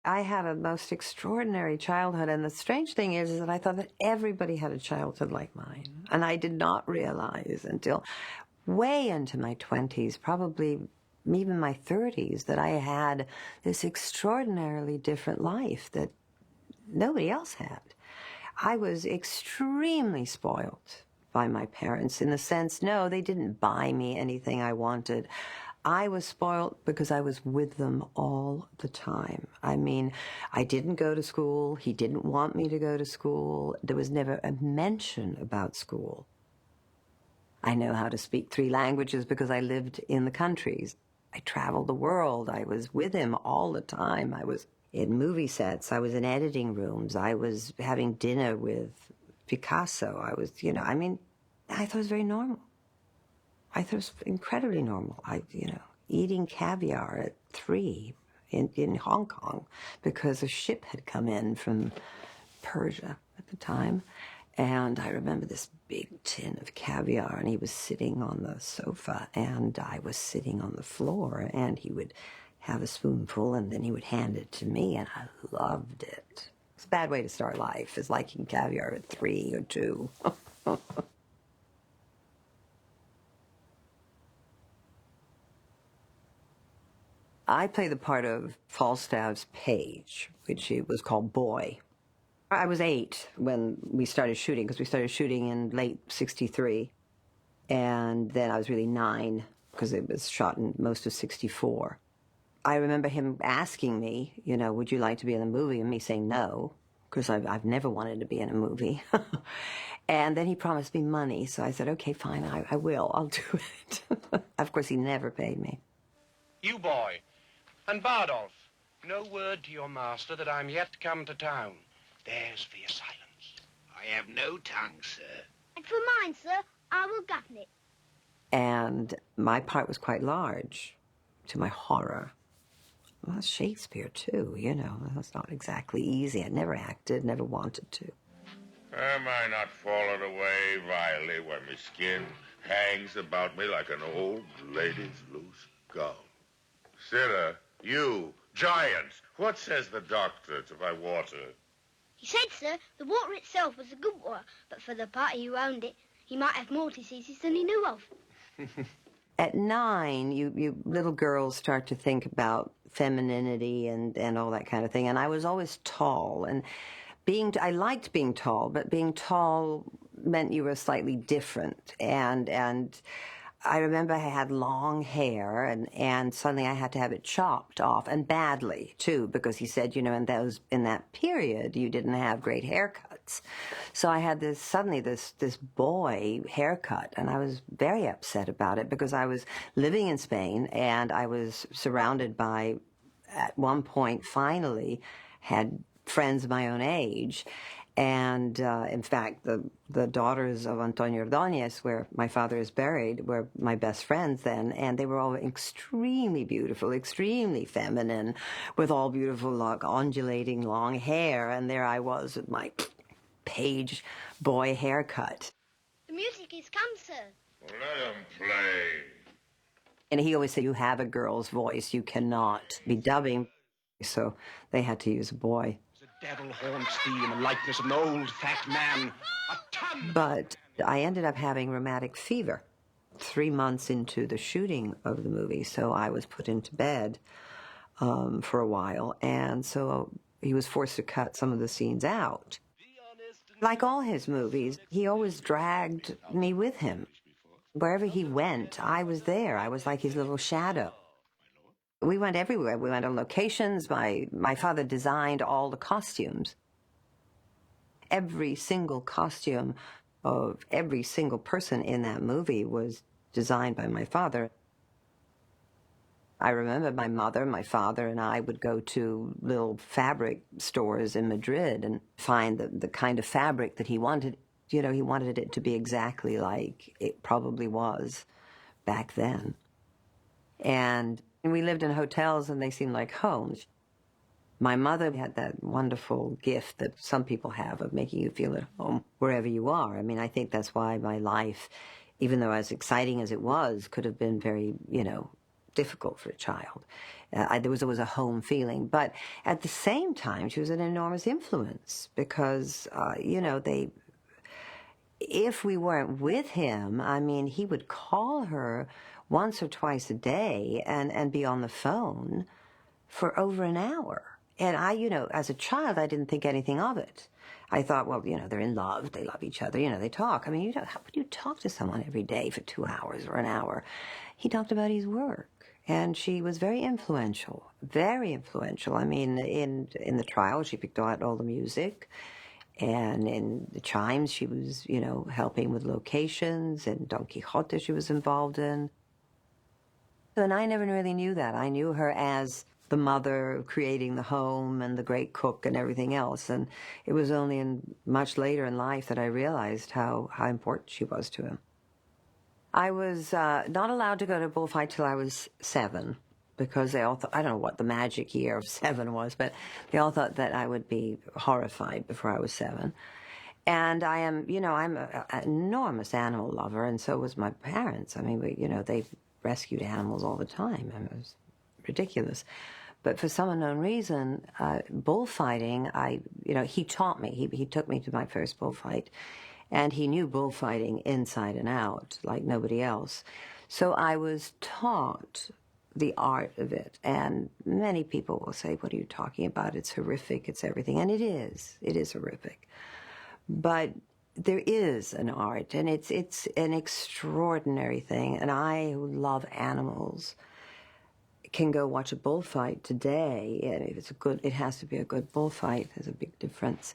I had a most extraordinary childhood, and the strange thing is that I thought that everybody had a childhood like mine, and I did not realize until way into my 20s, probably even my 30s, that I had this extraordinarily different life that nobody else had. I was extremely spoiled by my parents in the sense, no, they didn't buy me anything I wanted. I was spoiled because I was with them all the time. I mean, I didn't go to school. He didn't want me to go to school. There was never a mention about school. I know how to speak 3 languages because I lived in the countries. I traveled the world. I was with him all the time. I was in movie sets. I was in editing rooms. I was having dinner with Picasso. I was, I mean, I thought it was very normal. I thought it was incredibly normal. Eating caviar at 3 in Hong Kong because a ship had come in from Persia at the time. And I remember this big tin of caviar, and he was sitting on the sofa, and I was sitting on the floor, and he would have a spoonful, and then he would hand it to me, and I loved it. It's a bad way to start life, is liking caviar at 3 or 2. I play the part of Falstaff's page, which was called Boy. I was 8 when we started shooting, because we started shooting in late '63. And then I was really 9, because it was shot in most of '64. I remember him asking me, would you like to be in the movie? And me saying no, because I've never wanted to be in a movie. And then he promised me money, so I said, okay, fine, I will. I'll do it. Of course, he never paid me. You boy, and Bardolph, no word to your master that I'm yet come to town. There's for your silence. I have no tongue, sir. And for mine, sir, I will govern it. And my part was quite large, to my horror. Well, that's Shakespeare, too, That's not exactly easy. I never acted, never wanted to. Am I not falling away vilely when my skin hangs about me like an old lady's loose gown? Sitter, you, giant, what says the doctor to my water? He said, sir, the water itself was a good water, but for the party who owned it, he might have more diseases than he knew of. At 9, you little girls start to think about femininity and all that kind of thing. And I was always tall, and I liked being tall, but being tall meant you were slightly different. And I remember I had long hair, and suddenly I had to have it chopped off, and badly, too, because he said, in that period, you didn't have great haircuts. So I had this boy haircut, and I was very upset about it because I was living in Spain, and I was surrounded by, at one point, finally, had friends my own age. And in fact, the daughters of Antonio Ordóñez, where my father is buried, were my best friends then, and they were all extremely beautiful, extremely feminine, with all beautiful, undulating long hair. And there I was with my page boy haircut. The music is come, sir. Well, let him play. And he always said, you have a girl's voice, you cannot be dubbing. So they had to use a boy. The devil haunts thee in the likeness of an old fat man. But I ended up having rheumatic fever 3 months into the shooting of the movie, so I was put into bed for a while, and so he was forced to cut some of the scenes out. Like all his movies, he always dragged me with him. Wherever he went, I was there. I was like his little shadow. We went everywhere. We went on locations. My father designed all the costumes. Every single costume of every single person in that movie was designed by my father. I remember my mother, my father, and I would go to little fabric stores in Madrid and find the kind of fabric that he wanted. He wanted it to be exactly like it probably was back then. And we lived in hotels, and they seemed like homes. My mother had that wonderful gift that some people have of making you feel at home wherever you are. I mean, I think that's why my life, even though as exciting as it was, could have been very, difficult for a child. There was always a home feeling. But at the same time, she was an enormous influence because, if we weren't with him, I mean, he would call her once or twice a day and be on the phone for over an hour. And as a child, I didn't think anything of it. I thought, well, they're in love, they love each other, they talk. I mean, how would you talk to someone every day for 2 hours or an hour? He talked about his work. And she was very influential, very influential. I mean, in the trial, she picked out all the music. And in the Chimes, she was, helping with locations. And Don Quixote she was involved in. And I never really knew that. I knew her as the mother creating the home and the great cook and everything else. And it was only much later in life that I realized how important she was to him. I was not allowed to go to a bullfight till I was 7 because they all thought, I don't know what the magic year of 7 was, but they all thought that I would be horrified before I was 7. And I'm an enormous animal lover, and so was my parents. I mean, they rescued animals all the time. I mean, it was ridiculous. But for some unknown reason, bullfighting, he taught me. He took me to my first bullfight, and he knew bullfighting inside and out like nobody else. So I was taught the art of it. And many people will say, what are you talking about? It's horrific, it's everything. And it is horrific. But there is an art, and it's an extraordinary thing. And I, who love animals, can go watch a bullfight today, and if it's it has to be a good bullfight. There's a big difference.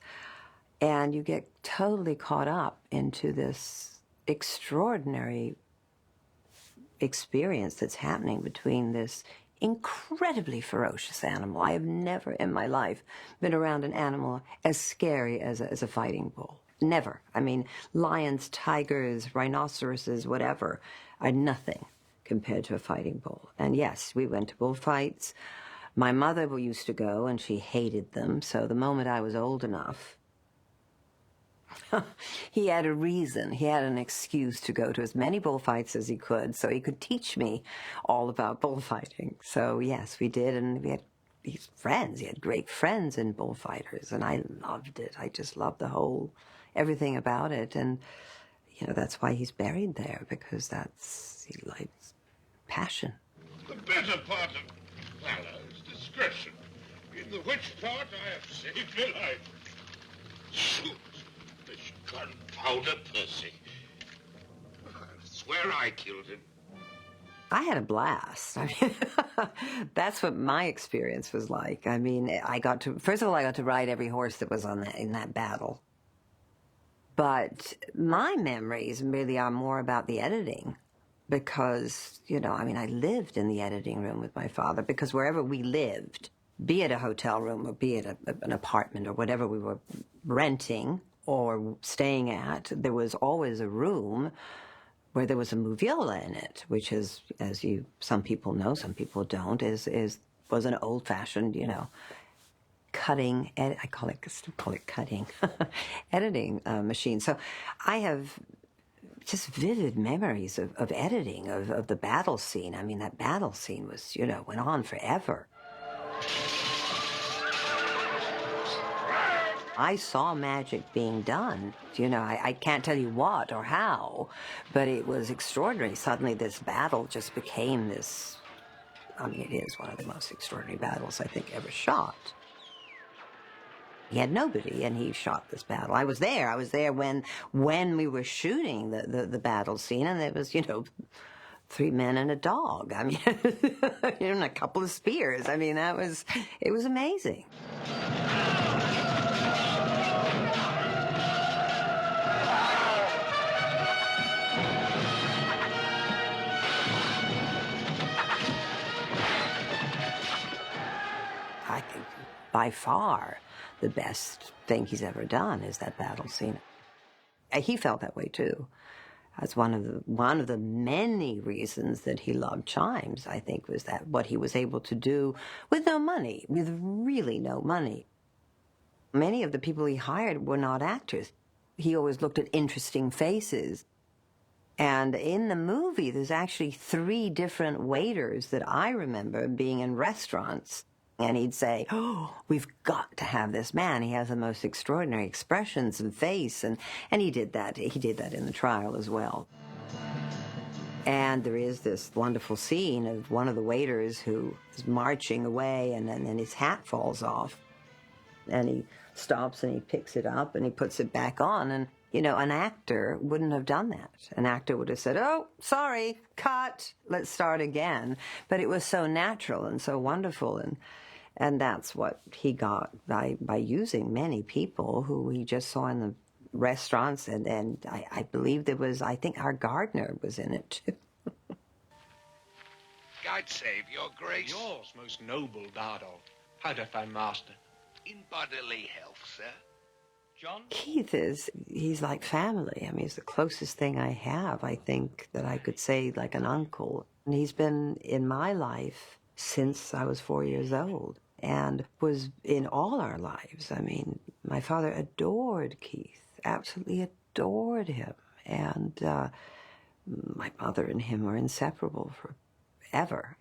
And you get totally caught up into this extraordinary experience that's happening between this incredibly ferocious animal. I have never in my life been around an animal as scary as a fighting bull. Never. I mean, lions, tigers, rhinoceroses, whatever, are nothing compared to a fighting bull. And yes, we went to bullfights. My mother used to go, and she hated them. So the moment I was old enough, he had a reason. He had an excuse to go to as many bullfights as he could, so he could teach me all about bullfighting. So yes, we did, and we had these friends. He had great friends in bullfighters, and I loved it. I just loved everything about it. And that's why he's buried there, because he likes passion. The better part of valor is discretion, in the which part I have saved your life. Shoot, this gunpowder Percy. I swear I killed him. I had a blast. I mean, that's what my experience was like. I mean, first of all, I got to ride every horse that was in that battle. But my memories really are more about the editing because, I lived in the editing room with my father because wherever we lived, be it a hotel room or be it an apartment or whatever we were renting or staying at, there was always a room where there was a moviola in it, which is, some people know, some people don't, was an old-fashioned, cutting, I still call it cutting, editing machine. So I have just vivid memories of editing, of the battle scene. I mean, that battle scene was, went on forever. I saw magic being done. I can't tell you what or how, but it was extraordinary. Suddenly this battle just became this, it is one of the most extraordinary battles I think ever shot. He had nobody, and he shot this battle. I was there. I was there when we were shooting the battle scene, and there was, 3 men and a dog. I mean, and a couple of spears. I mean, it was amazing. I think by far the best thing he's ever done is that battle scene. He felt that way too. That's one of the many reasons that he loved Chimes, I think, was that what he was able to do with no money, with really no money. Many of the people he hired were not actors. He always looked at interesting faces. And in the movie, there's actually 3 different waiters that I remember being in restaurants. And he'd say, "Oh, we've got to have this man. He has the most extraordinary expressions and face." And he did that. He did that in the trial as well. And there is this wonderful scene of one of the waiters who is marching away, and then his hat falls off. And he stops and he picks it up and he puts it back on. And, you know, an actor wouldn't have done that. An actor would have said, "Oh, sorry, cut, let's start again." But it was so natural and so wonderful. And that's what he got by using many people who he just saw in the restaurants. And I believe there was, I think our gardener was in it too. God save your grace. Yours, most noble Bardolph. How doth thy master? In bodily health, sir. John? Keith he's like family. I mean, he's the closest thing I have, I think, that I could say like an uncle. And he's been in my life since I was 4 years old and was in all our lives. I mean, my father adored Keith, absolutely adored him. And my mother and him were inseparable forever.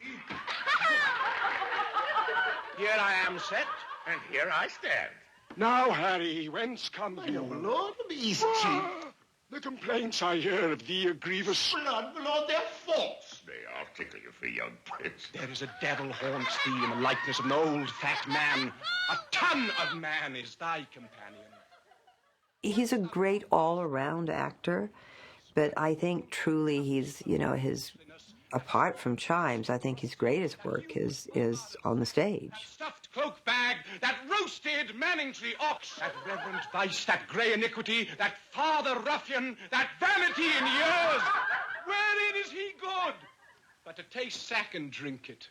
Here I am set. And here I stand. Now, Harry, whence come you? Lord, beast The complaints I hear of thee are grievous. blood, Lord, they're false. They are tickle you for young prince. There is a devil haunts thee in the likeness of an old fat man. A ton of man is thy companion. He's a great all-around actor, but I think truly he's, you know, apart from Chimes, I think his greatest work is on the stage. That stuffed cloak bag, that roasted Manningtree ox, that reverend vice, that grey iniquity, that father ruffian, that vanity in years. Wherein is he good? But to taste sack and drink it.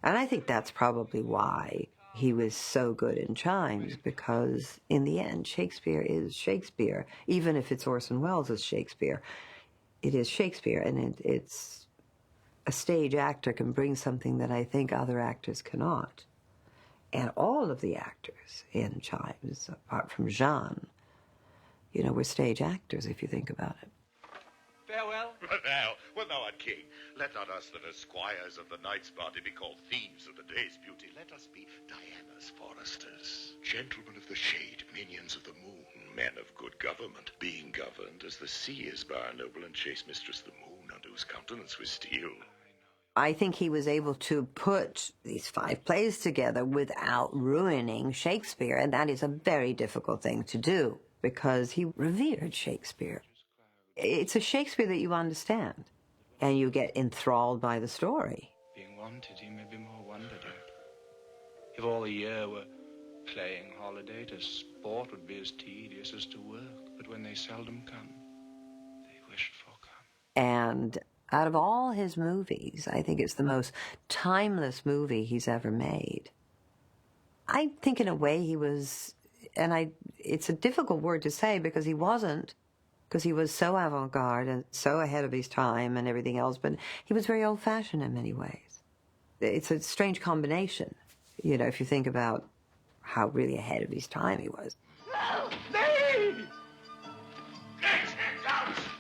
And I think that's probably why he was so good in Chimes, because in the end, Shakespeare is Shakespeare. Even if it's Orson Welles as Shakespeare, it is Shakespeare, and it's a stage actor can bring something that I think other actors cannot. And all of the actors in Chimes, apart from Jean, you know, were stage actors, if you think about it. Farewell. Well, now, our king, let not us that are squires of the night's party be called thieves of the day's beauty. Let us be Diana's foresters, gentlemen of the shade, minions of the moon, men of good government, being governed as the sea is by our noble and chaste mistress the moon, under whose countenance we steal. I think he was able to put these 5 plays together without ruining Shakespeare, and that is a very difficult thing to do, because he revered Shakespeare. It's a Shakespeare that you understand, and you get enthralled by the story. Being wanted, he may be more wondered at. If all the year were playing holiday, to sport would be as tedious as to work. But when they seldom come, they wished for come. And out of all his movies, I think it's the most timeless movie he's ever made. I think in a way he was, and it's a difficult word to say because he wasn't, because he was so avant-garde and so ahead of his time and everything else, but he was very old-fashioned in many ways. It's a strange combination, you know, if you think about how really ahead of his time he was. Nay!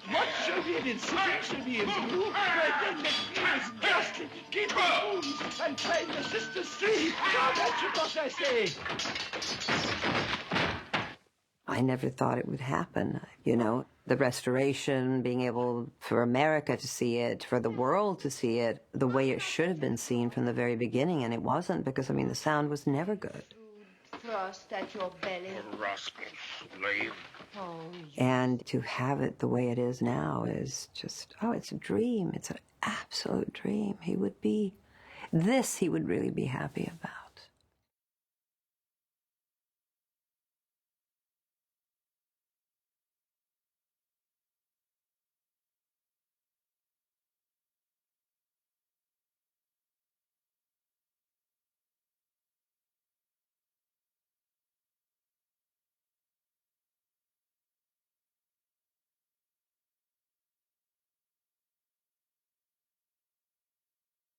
What shall be in secret shall be in blue, where then the king is ghastly, keep the wounds, and train the sisters three. Now that's what I say. I never thought it would happen, you know, the restoration, being able for America to see it, for the world to see it, the way it should have been seen from the very beginning, and it wasn't, because, I mean, the sound was never good. Thrust at your belly. Rascal slave. Oh, And to have it the way it is now is just, oh, it's a dream. It's an absolute dream. He would really be happy about.